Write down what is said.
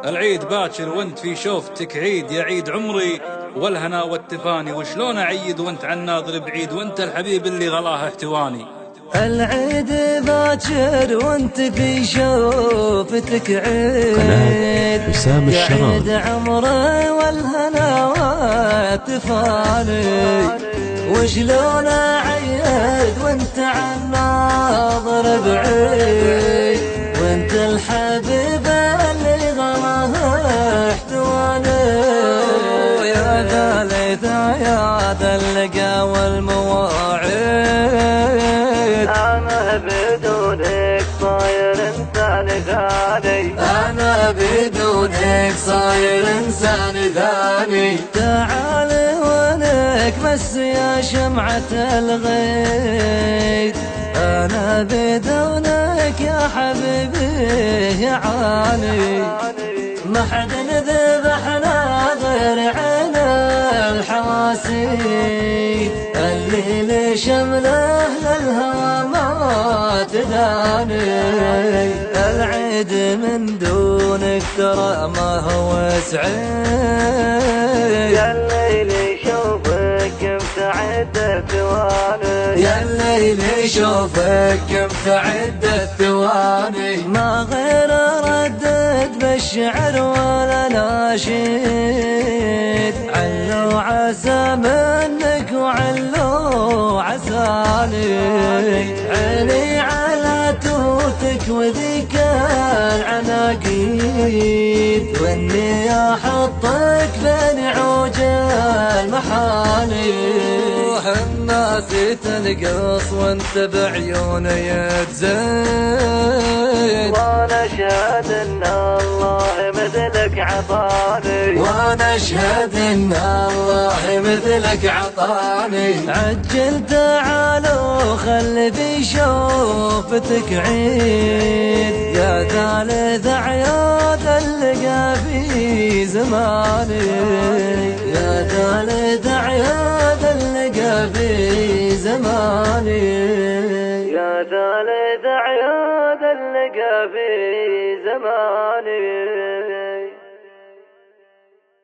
العيد باكر وانت في شوفتك عيد يا عيد عمري والهنا والتفاني، وشلون اعيد وانت عن ناظر بعيد وانت الحبيب اللي غلاه احتواني. العيد باكر وانت في شوفتك عيد يا عيد عمري والهنا والتفاني، وشلون اعيد وانت عن ناظر بعيد وانت الحبيب اللي غلاه احتواني. يا ثالث اعياد اللقا والمواعيد أنا بدونك صاير إنسان ثاني، أنا بدونك صاير إنسان ثاني. تعال ونك بس يا شمعة الغيد، أنا بدونك يا حبيبي يعاني. ما حد ذبحنا غير عين الحواسيد، الليل شمله للهوى ما تداني. العيد من دونك ترى ما هو سعيد، يا الليل شوفك متعد الثواني، يا الليل شوفك متعد الثواني. ما غير ردد بالشعر ولا ناشيد، علو عسى منك وعلو عساني. عيني على توتك وذيك العناقيد، واني احطك بين عوج المحاني. الناس تنقص وانت بعيوني تزيد، وانا اشهد ان الله مثلك عطاني، وانا اشهد ان الله مثلك عطاني. عجل تعالوا خلي في شوفتك عيد، يا ثالث اعياد اللقا في زماني، يا ثالث اعياد اللقا في زماني، يا ثالث اعياد اللقا في زماني.